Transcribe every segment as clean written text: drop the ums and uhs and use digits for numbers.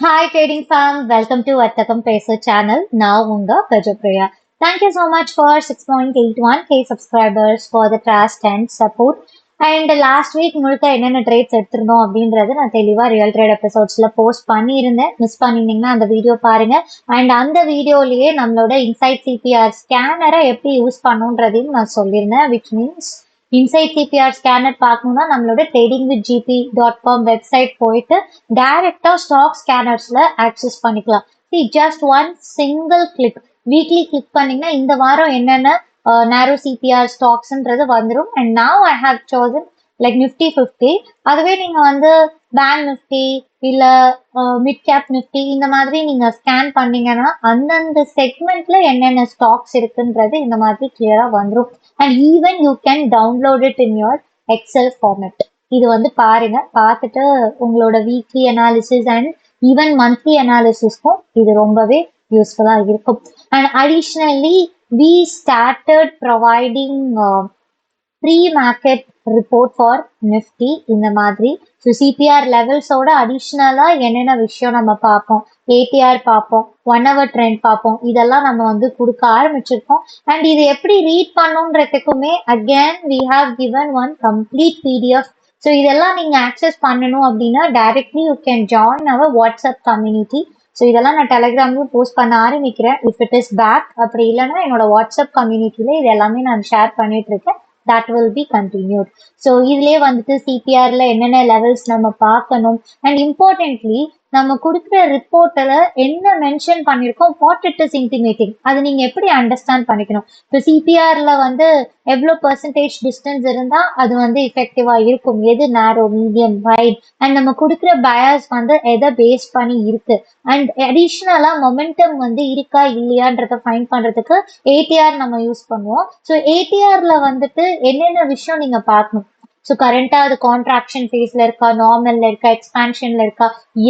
Hi trading firm, welcome to Vartakam Peso channel. Now unga Prajapriya. Thank you so much for 6.81k subscribers for the trust and support. And last week முழுக்க என்னென்ன trades எடுத்திருந்தோம் அப்படின்றத நான் தெளிவாக real trade எபிசோட்ஸில் post பண்ணியிருந்தேன். Miss பண்ணியிருந்தீங்கன்னா அந்த video பாருங்க. அண்ட் அந்த வீடியோலயே நம்மளோட இன்சைட் சிபிஆர் ஸ்கேனரை எப்படி யூஸ் பண்ணுன்றதையும் நான் சொல்லியிருந்தேன். Which means inside CPR scanner பார்க்கணும்னா நம்மளோட trading with GB dot com website போயிட்டு டைரக்டா ஸ்டாக் ஸ்கேனர்ஸ்ல ஆக்சஸ் பண்ணிக்கலாம். Just one single click weekly click பண்ணீங்கன்னா இந்த வாரம் என்னென்ன நேரோ சிபிஆர் ஸ்டாக்ஸ்ன்றது வந்துடும். And now I have chosen like Nifty 50. அதுவே நீங்க வந்து பேங்க் நிஃப்டி இல்ல மிட் கேப் நிஃப்டி இந்த மாதிரி நீங்க ஸ்கேன் பண்ணீங்கன்னா அந்தந்த செக்மெண்ட்ல என்னென்ன ஸ்டாக்ஸ் இருக்குன்றது இந்த மாதிரி கிளியரா வந்துடும். And even you can download it in your excel format. இது வந்து பாருங்க, பார்த்துட்டு உங்களோட weekly analysis and even monthly அனாலிசிஸ்க்கும் இது ரொம்பவே யூஸ்ஃபுல்லா இருக்கும். And additionally we started providing pre-market report for Nifty இந்த மாதிரி. ஸோ சிபிஆர் லெவல்ஸோட அடிஷ்னலா என்னென்ன விஷயம் நம்ம பார்ப்போம், ஏடிஆர் பார்ப்போம், 1 hour ட்ரெண்ட் பார்ப்போம், இதெல்லாம் நம்ம வந்து கொடுக்க ஆரம்பிச்சிருக்கோம். அண்ட் இது எப்படி ரீட் பண்ணுன்றதுக்குமே again we have given one complete PDF. So இதெல்லாம் நீங்க ஆக்சஸ் பண்ணணும் அப்படின்னா directly you can join our WhatsApp community. So இதெல்லாம் நான் டெலிகிராம்லயும் போஸ்ட் பண்ண ஆரம்பிக்கிறேன். இஃப் இட் இஸ் பேக், அப்படி இல்லைன்னா என்னோட வாட்ஸ்அப் கம்யூனிட்டியில இது எல்லாமே நான் ஷேர் பண்ணிட்டு இருக்கேன். That will be continued. So இதுலயே வந்துட்டு சிபிஆர்ல என்னென்ன லெவல்ஸ் நம்ம பார்க்கணும் அண்ட் இம்பார்ட்டன்ட்லி நம்ம கொடுக்குற ரிப்போர்ட்ல என்ன மென்ஷன் பண்ணிருக்கோம், வாட் இட் இஸ் இன்டிமேட்டிங், அது நீங்க எப்படி அண்டர்ஸ்டாண்ட் பண்ணிக்கணும். இப்போ சிபிஆர்ல வந்து எவ்வளோ பெர்சன்டேஜ் டிஸ்டன்ஸ் இருந்தா அது வந்து எஃபெக்டிவா இருக்கும், எது நேரோ மீடியம் வைட், அண்ட் நம்ம கொடுக்குற பயாஸ் வந்து எதை பேஸ் பண்ணி இருக்கு, அண்ட் அடிஷ்னலா மொமெண்டம் வந்து இருக்கா இல்லையான்றத ஃபைன் பண்றதுக்கு ஏடிஆர் நம்ம யூஸ் பண்ணுவோம். ஸோ ஏடிஆர்ல வந்துட்டு என்னென்ன விஷயம் நீங்க பார்க்கணும். ஸோ கரண்டா அது கான்ட்ராக்ஷன் ஃபேஸ்ல இருக்கா, நார்மல்ல இருக்கா, எக்ஸ்பான்ஷன்ல இருக்கா,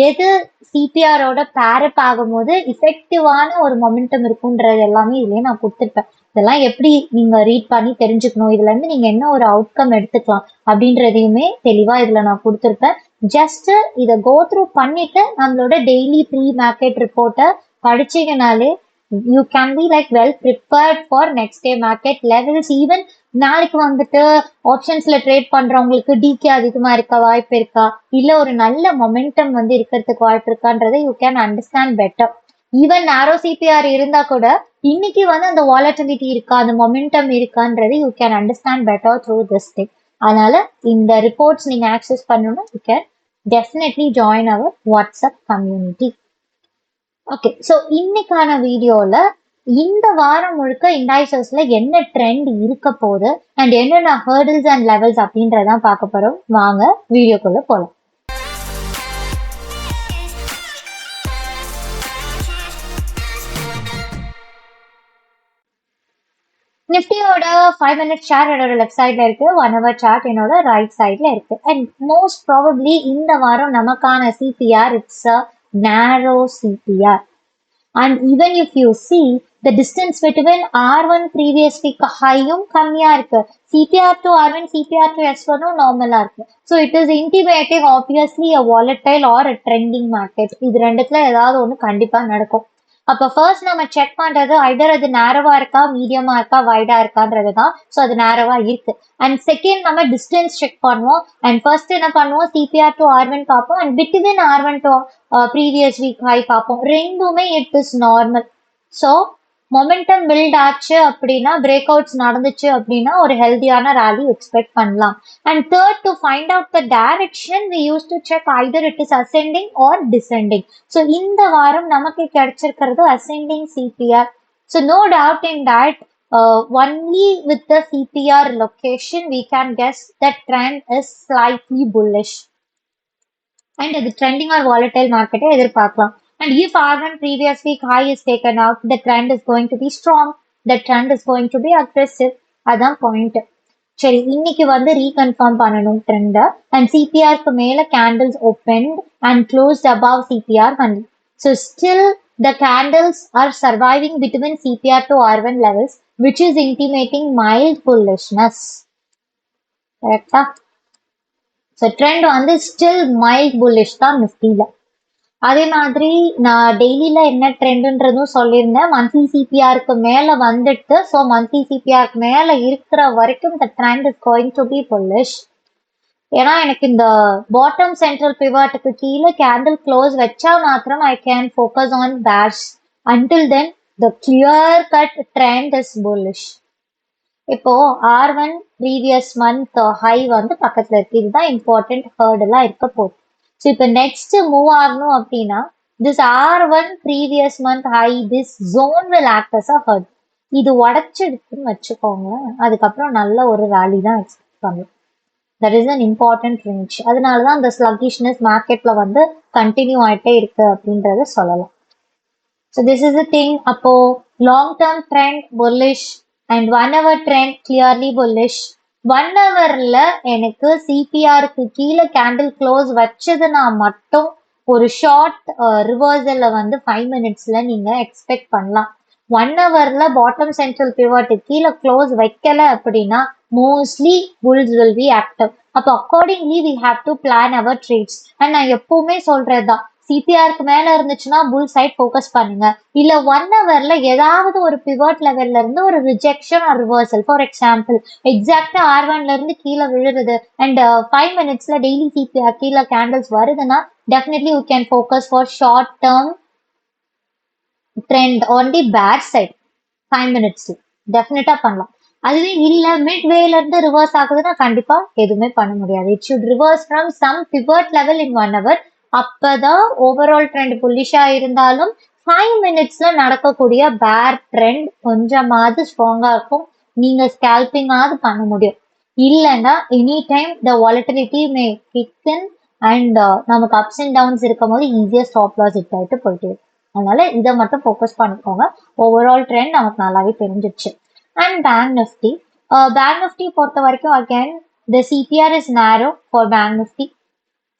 எது சிபிஆரோட பேரப் ஆகும்போது இஃபெக்டிவான ஒரு மொமெண்டம் இருக்குன்றது எல்லாமே இதுலயே நான் கொடுத்துருப்பேன். இதெல்லாம் எப்படி நீங்க ரீட் பண்ணி தெரிஞ்சுக்கணும், இதுல இருந்து நீங்க என்ன ஒரு அவுட்கம் எடுத்துக்கலாம் அப்படின்றதையுமே தெளிவா இதுல நான் கொடுத்துருப்பேன். ஜஸ்ட் இதை கோ த்ரூ பண்ணிட்டு நம்மளோட டெய்லி ப்ரீ மார்க்கெட் ரிப்போர்ட்டை படிச்சீங்கனாலே you can be like well prepared for next day market levels. Even நாளைக்கு வந்துட்டு ஆப்ஷன்ஸ்ல ட்ரேட் பண்றவங்களுக்கு டிகே அதிகமா இருக்க வாய்ப்பு இருக்கா, இல்ல ஒரு நல்ல மொமெண்டம் வந்து இருக்கிறதுக்கு வாய்ப்பு இருக்கான்றதை you can understand better. Even narrow CPR இருந்தா கூட இன்னைக்கு வந்து அந்த வாலட்டிலிட்டி இருக்கா, அந்த மொமெண்டம் இருக்கான்றது you can understand better through this thing. அதனால இந்த ரிப்போர்ட்ஸ் நீங்க ஆக்சஸ் பண்ணணும்னா you can definitely join our WhatsApp community. Okay, so இன்னைக்கான வீடியோல இந்த வாரம் முழுக்க இண்டைசஸ்ல என்ன ட்ரெண்ட் இருக்க போகுது அண்ட் என்னென்ன ஹர்டில்ஸ் அண்ட் லெவல்ஸ் அப்படின்றதான் பார்க்க போறோம். வாங்க வீடியோக்குள்ள போலாம். நிஃப்டியோட 5 minute சார்ட் என்னோட லெஃப்ட் சைட்ல இருக்கு, 1 hour சார்ட் என்னோட ரைட் சைட்ல இருக்கு. அண்ட் மோஸ்ட் ப்ராபப்ளி இந்த வாரம் நமக்கான சிபிஆர் இட்ஸ் அ நேரோ CPR. And even if you see the distance between R1 previous week ஹையும் கம்மியா இருக்கு, CPR to R1 CPR to S1 நார்மலா இருக்கு. So it is intimating obviously a volatile or a trending market. இது ரெண்டுத்துல ஏதாவது ஒண்ணு கண்டிப்பா நடக்கும். அப்ப ஃபர்ஸ்ட் நம்ம செக் பண்றது ஐதர் அது நேரவா இருக்கா, மீடியமா இருக்கா, வைடா இருக்கான்றது தான். ஸோ அது நேரவா இருக்கு. அண்ட் செகண்ட் நம்ம டிஸ்டன்ஸ் செக் பண்ணுவோம். அண்ட் ஃபர்ஸ்ட் என்ன பண்ணுவோம், சிபிஆர் டு R1 பார்ப்போம். And between R1 to previous week high பார்ப்போம். ரெண்டுமே it is normal. So momentum build ஆச்சு அப்படின்னா, பிரேக் அவுட்ஸ் நடந்துச்சு அப்படின்னா ஒரு ஹெல்தியான ராலி எக்ஸ்பெக்ட் பண்ணலாம். And third, to find out the direction we use to check either it is ascending or descending. So இந்த வாரம் நமக்கு கிடைச்சிருக்கிறது ascending CPR. So no doubt in that only with the CPR location we can guess that trend is slightly bullish. And the trending or volatile market எதிர்பார்க்கலாம். And if R1 previous week high is taken out, the trend is going to be strong. The trend is going to be aggressive. அதான் point. சரி, இன்னைக்கு வந்து reconfirm பண்ணணும் trend. And சிபிஆருக்கு மேல candles open and closed above CPR only. So still the candles are surviving between CPR to R1 levels, which is intimating mild bullishness. Correct? So trend வந்து still mild bullish தான் நிஃப்டியில். அதே மாதிரி நான் டெய்லில என்ன ட்ரெண்டுன்றதும் சொல்லியிருந்தேன். மந்த்லி சிபிஆருக்கு மேல வந்துட்டு, ஸோ மந்த்லி சிபிஆருக்கு மேல இருக்கிற வரைக்கும் the trend is going to be bullish. ஏன்னா எனக்கு இந்த பாட்டம் சென்ட்ரல் பிவாட்டுக்கு கீழே கேண்டில் க்ளோஸ் வச்சா மாத்திரம் I can focus on bears. Until then the clear cut trend is bullish. இப்போ R1 ப்ரீவியஸ் மந்த் ஹை வந்து பக்கத்துல இருக்கு. இதுதான் இம்பார்ட்டன்ட் ஹர்டெல்லாம் இருக்க போகுது. ஸோ இப்போ நெக்ஸ்ட் மூவ் ஆகணும் அப்படின்னா this R1 previous month high this zone will act as a hurt. இது உடச்சிடுச்சுன்னு வச்சுக்கோங்க, அதுக்கப்புறம் நல்ல ஒரு ரேலி தான் எக்ஸ்பெக்ட் பண்ணலாம். That is an important range. அதனாலதான் அந்த ஸ்லக்கிஷ்னஸ் மார்க்கெட்ல வந்து கண்டினியூ ஆயிட்டே இருக்கு அப்படின்றத சொல்லலாம். So this is the thing. அப்போ long term trend bullish and 1 hour trend clearly bullish. 1 hourல எனக்கு சிபிஆருக்கு கீழே கேண்டில் க்ளோஸ் வச்சதுன்னா மட்டும் ஒரு ஷார்ட் ரிவர்சல்ல வந்து 5 minutesல நீங்க எக்ஸ்பெக்ட் பண்ணலாம். 1 hourல பாட்டம் சென்ட்ரல் பிவட் கீழே க்ளோஸ் வைக்கல அப்படின்னா mostly bulls will be active. அப்போ accordingly we have to plan our trades. And நான் எப்பவுமே சொல்றதுதான், சிபிஆருக்கு மேல இருந்துச்சுன்னா புல் சைட் ஃபோக்கஸ் பண்ணுங்க. இல்ல 1 hourல ஏதாவது ஒரு பிவட் லெவல்ல இருந்து ஒரு rejection or reversal, for example எக்ஸாக்டா R1ல இருந்து கீழே விழுறது அண்ட் 5 minutesல டெய்லி சிபிஆர் கீழே கேண்டில்ஸ் வருதுன்னா definitely you can focus for short term trend on the bad side 5 minutes டெஃபினட்டா பண்ணலாம். அதுவே இல்ல மிட் வேல இருந்து ரிவர்ஸ் ஆகுதுன்னா கண்டிப்பா எதுவுமே பண்ண முடியாது. It should reverse from some pivot level in 1 hour. அப்பதான் ஓவரால் ட்ரெண்ட் புல்லிஷா இருந்தாலும் 5 minutesல நடக்கக்கூடிய பேர் ட்ரெண்ட் கொஞ்சமாவது ஸ்ட்ராங்கா இருக்கும். நீங்க ஸ்கேல்பிங்காவது பண்ண முடியும். இல்லைன்னா any time the volatility May kick in and நமக்கு அப்ஸ் அண்ட் டவுன்ஸ் இருக்கும் போது ஈஸியா ஸ்டாப் லாஸ் ஹிட் ஆயிட்டு போயிட்டு இருக்கு. அதனால இதை மட்டும் ஃபோக்கஸ் பண்ணிக்கோங்க. ஓவரால் ட்ரெண்ட் நமக்கு நல்லாவே தெரிஞ்சிருச்சு. அண்ட் பேங்க் நிஃப்டி பொறுத்த வரைக்கும் again the CPR is narrow for bank Nifty.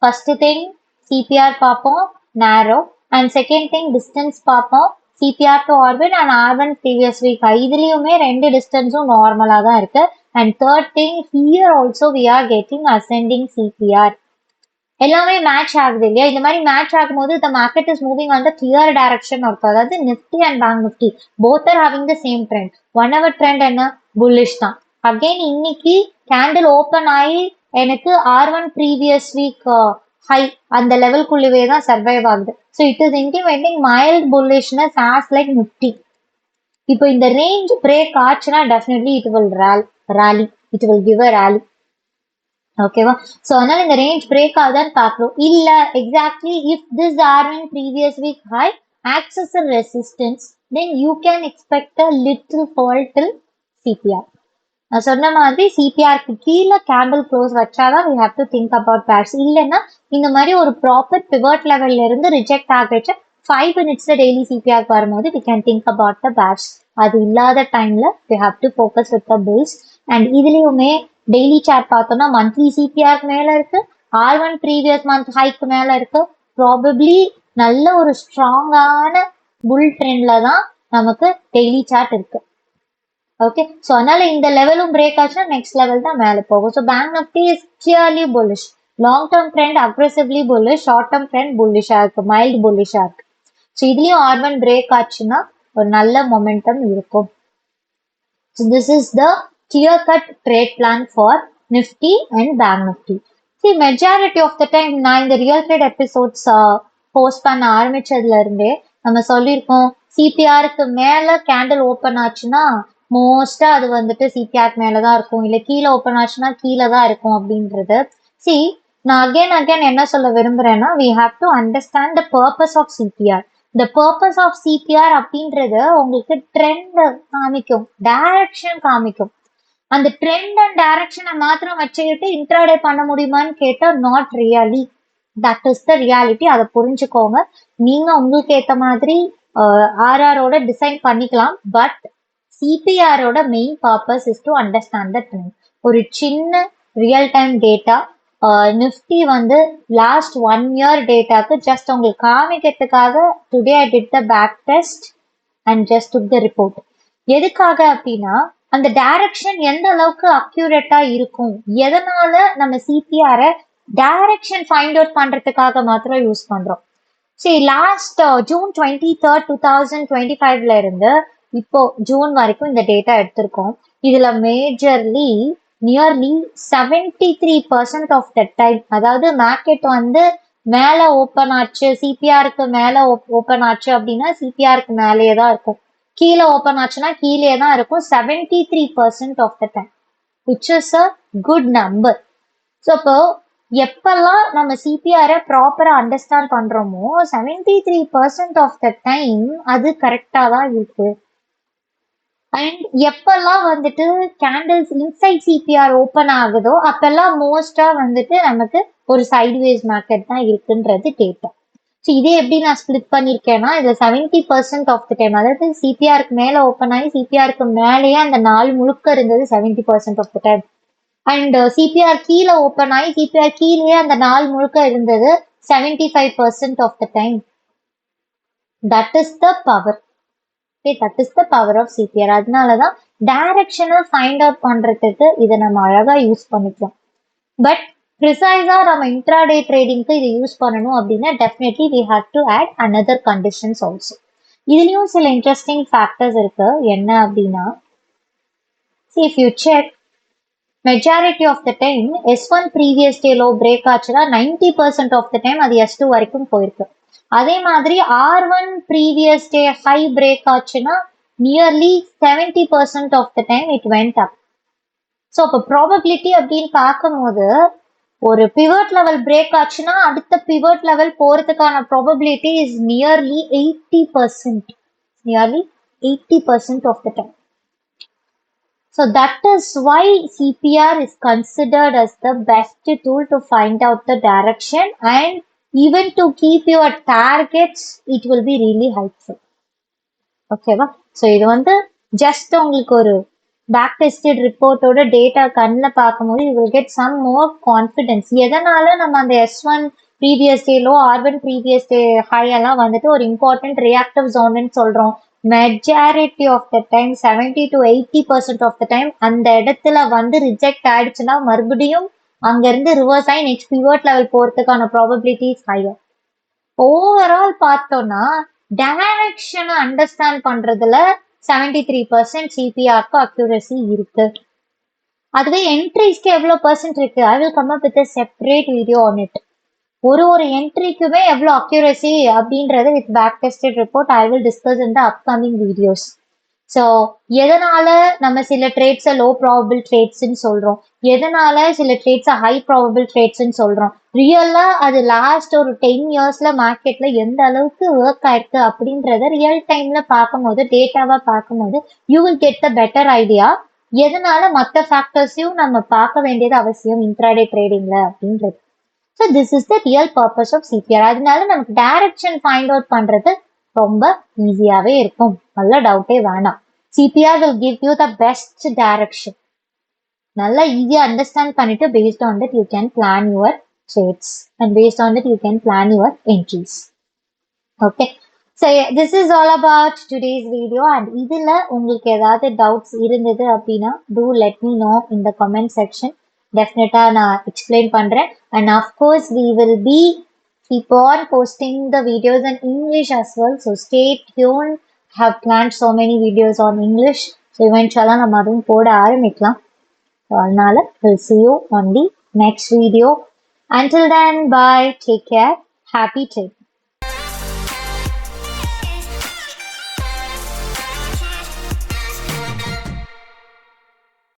First thing CPR பார்ப்போம் narrow, and second thing distance பார்ப்போம் CPR to orbit and R1 previous week. இதுலயுமே ரெண்டு டிஸ்டன்ஸும் நார்மலா தான் இருக்கு. And third thing here also we are getting ascending CPR. எல்லாமே match ஆகுது இல்லையா? இந்த மாதிரி மேட்ச் ஆகும்போது the market is moving on the clear direction இருக்கும். அதாவது Nifty and bank Nifty both are having the same trend. 1 hour trend என்ன bullish தான். அகைன் இன்னைக்கு கேண்டில் ஓப்பன் ஆகி எனக்கு R1 ப்ரீவியஸ் வீக் ஹை அந்த லெவல்குள்ளவே தான் சர்வைவ் ஆகுது. So it is intimating mild புல்லிஷ்னஸ் ஆஸ் லைக் நிஃப்டி. இப்போ இந்த ரேஞ்ச் பிரேக் ஆச்சுன்னா definitely it will rally, it will give a rally. ஓகேவா? ஸோ அதனால இந்த ரேஞ்ச் பிரேக் ஆகுதான்னு பார்க்கணும். இல்ல exactly if this R1 previous week high acts as a resistance, then you can expect a little fall till CPR. நான் சொன்ன மாதிரி சிபிஆருக்கு கீழே கேண்டில் க்ளோஸ் வச்சாதான் we have to think about pairs. இல்லைன்னா இந்த மாதிரி ஒரு ப்ராப்பர் பிவட் லெவல்ல இருந்து ரிஜெக்ட் ஆகிடுச்சு 5 minutesல டெய்லி சிபிஆருக்கு வரும்போது we can think about the pairs. அது இல்லாத டைம்ல we have to focus with the bulls. And இதுலயுமே டெய்லி சார்ட் பார்த்தோம்னா மந்த்லி சிபிஆருக்கு மேல இருக்கு, R1 ப்ரீவியஸ் மந்த் ஹைக்கு மேல இருக்கு. ப்ராபப்ளி நல்ல ஒரு ஸ்ட்ராங்கான புல் ட்ரெண்ட்ல தான் நமக்கு டெய்லி சார்ட் இருக்கு. ஓகே, ஸோ அதனால இந்த லெவலும் பிரேக் ஆச்சுன்னா நெக்ஸ்ட் லெவல் தான் மேலே போகும். So bank Nifty is clearly bullish. Long term trend aggressively bullish, short term trend புல்லிஷா இருக்கு, மைல்டு புல்லிஷா இருக்கு. ஸோ இதுலயும் R1 பிரேக் ஆச்சுன்னா ஒரு நல்ல மொமெண்டம் இருக்கும். So this is the clear cut trade plan for Nifty and bank Nifty. See, majority of the time நான் இந்த ரியல் ட்ரேட் எபிசோட்ஸ் போஸ்ட் பண்ண ஆரம்பிச்சதுல இருந்தே நம்ம சொல்லியிருக்கோம், சிபிஆருக்கு மேல கேண்டில் ஓப்பன் ஆச்சுன்னா மோஸ்டா அது வந்துட்டு சிபிஆர் மேலதான் இருக்கும், இல்ல கீழே ஓப்பன் ஆச்சுன்னா கீழே தான் இருக்கும் அப்படின்றது. சி, நான் அகைன் என்ன சொல்ல விரும்புறேன்னா we have to understand the purpose of CPR. the purpose of CPR அப்படின்றது உங்களுக்கு ட்ரெண்ட் காமிக்கும், டைரக்ஷன் காமிக்கும். அந்த ட்ரெண்ட் அண்ட் டைரக்ஷனை மாத்திரம் வச்சுக்கிட்டு இன்ட்ராடே பண்ண முடியுமான்னு கேட்டா not really. That is the reality. அதை புரிஞ்சுக்கோங்க. நீங்க உங்களுக்கு ஏத்த மாதிரி ஆர்ஆரோட டிசைன் பண்ணிக்கலாம். பட் சிபிஆரோட main purpose is to understand the trend. ஒரு சின்ன ரியல் டைம் டேட்டா நிஃப்டி வந்து லாஸ்ட் 1 year டேட்டாக்கு ஜஸ்ட் உங்களுக்கு காமிக்கிறதுக்காக today I did the back test and just took the report. எதுக்காக அப்படின்னா அந்த டைரக்ஷன் எந்த அளவுக்கு அக்யூரேட்டா இருக்கும், எதனால நம்ம சிபிஆரை டைரக்ஷன் ஃபைண்ட் அவுட் பண்றதுக்காக மாத்திரம் யூஸ் பண்றோம். சரி, லாஸ்ட் ஜூன் 23rd 2025ல இருந்து இப்போ ஜூன் வரைக்கும் இந்த டேட்டா எடுத்திருக்கோம். இதுல majorly nearly 73% of the time, அதாவது மார்க்கெட் வந்து மேல ஓப்பன் ஆச்சு, சிபிஆருக்கு மேல ஓப்பன் ஆச்சு அப்படின்னா சிபிஆருக்கு மேலேயே தான் இருக்கும். கீழே ஓப்பன் ஆச்சுன்னா கீழே தான் இருக்கும் 73% of the time, which is a good number. So அப்போ எப்பெல்லாம் நம்ம சிபிஆரை ப்ராப்பரா அண்டர்ஸ்டாண்ட் பண்றோமோ 73% ஆஃப் த டைம் அது கரெக்டா தான் இருக்கு. அண்ட் எப்பெல்லாம் வந்துட்டு கேண்டில்ஸ் இன்சைட் சிபிஆர் ஓப்பன் ஆகுதோ அப்பெல்லாம் மோஸ்டா வந்துட்டு நமக்கு ஒரு சைட்வேஸ் மார்க்கெட் தான் இருக்குன்றது டேட்டா. ஸோ இதே எப்படி நான் ஸ்பிளிட் பண்ணிருக்கேன்னா, இதுல 70% ஆஃப் த டைம், அதாவது சிபிஆருக்கு மேல ஓப்பன் ஆகி சிபிஆருக்கு மேலேயே அந்த நாள் முழுக்க இருந்தது 70% of the time. And CPR கீழே ஓப்பன் ஆகி சிபிஆர் கீழே அந்த நாள் முழுக்க இருந்தது 75% of the time. That is the power. That is the power of CPR. அதனாலதான் டைரக்ஷனை ஃபைண்ட் அவுட் பண்றதுக்கு இதை நம்ம அழகா யூஸ் பண்ணிக்கலாம். பட் ப்ரிசைஸா நம்ம இன்ட்ராடே ட்ரேடிங்க்கு இதை யூஸ் பண்ணணும் அப்படின்னா definitely we have to add another conditions also. இதுலயும் சில இன்ட்ரெஸ்டிங் ஃபேக்டர்ஸ் இருக்கு. என்ன அப்படின்னா, if you check majority of the time S1 previous day low break ஆச்சுன்னா 90% ஆஃப் த டைம் அது S2 வரைக்கும் போயிருக்கு. அதே மாதிரி R1 previous day high break ஆச்சுன்னா nearly 70% of the time it went up. So அப்போ ப்ராபபிலிட்டி அப்படின்னு பார்க்கும்போது ஒரு பிவட் லெவல் பிரேக் ஆச்சுன்னா அடுத்த பிவட் லெவல் போறதுக்கான probability is nearly 80%. Nearly 80% of the time. So that is why CPR is considered as the best tool to find out the direction, and even to keep your targets, it will be really helpful. Okay va? So இது வந்து just உங்களுக்கு ஒரு back tested ரிப்போர்ட்டோட data கண்ணில் பார்க்கும்போது you will get some more confidence. எதனால நம்ம அந்த S1 previous day low, R1 previous day high எல்லாம் வந்துட்டு ஒரு இம்பார்ட்டன்ட் ரியாக்டிவ் ஜோன்னு சொல்றோம். Majority of the time 70 to 80% of the time அந்த இடத்துல வந்து ரிஜெக்ட் ஆயிடுச்சுன்னா மறுபடியும் அங்க இருந்து ரிவர்ஸ் ஆகி நெக்ஸ்ட் பிவட் லெவல் போறதுக்கான ப்ராபபிலிட்டிஸ் ஹையர். ஓவரால் பார்த்தோம்னா டைரக்ஷனை அண்டர்ஸ்டாண்ட் பண்றதுல 73% சிபிஆருக்கு அக்யூரசி இருக்கு. அதுவே என்ட்ரிஸ்க்கு எவ்வளவு பர்சன்ட் இருக்கு, I will come up with separate video on it. ஒரு என்ட்ரிக்குமே எவ்வளவு அக்யூரசி அப்படின்றது with back tested report I will discuss in the upcoming videos. So எதனால நம்ம சில ட்ரேட்ஸை லோ ப்ராபபிள் ட்ரேட்ஸ்ன்னு சொல்றோம், எதனால சில ட்ரேட்ஸை ஹை ப்ராபபிள் ட்ரேட்ஸ்ன்னு சொல்றோம், ரியலா அது லாஸ்ட் ஒரு 10 இயர்ஸ்ல மார்க்கெட்ல எந்த அளவுக்கு ஒர்க் ஆயிருக்கு அப்படின்றத ரியல் டைம்ல பார்க்கும்போது, டேட்டாவா பார்க்கும்போது you will get the better idea. எதனால மற்ற ஃபேக்டர்ஸையும் நம்ம பார்க்க வேண்டியது அவசியம் இன்ட்ராடே ட்ரேடிங்ல அப்படின்றது. So this is the real purpose of CPR. அதனால நமக்கு டைரக்ஷன் ஃபைண்ட் அவுட் பண்றது ரொம்ப ஈஸியாவே இருக்கும், நல்ல டவுட்டே வேணாம். CPR will give you the best direction. நல்லா ஈஸியா அண்டர்ஸ்டாண்ட் பண்ணிட்டு based on that you can plan your trades and based on that you can plan your entries. Okay, so this is all about today's video. And இதுல உங்களுக்கு ஏதாவது doubts இருந்தது அப்படின்னா do let me know in the comment section. டெஃபினட்டா நான் explain பண்றேன். And of course we will be keep on posting the videos in English as well, so stay tuned. Have planned so many videos on English, so eventually நம்ம அதுவும் போட ஆரம்பிக்கலாம். அதனால we'll see you on the next video. Until then, bye, take care, happy trading.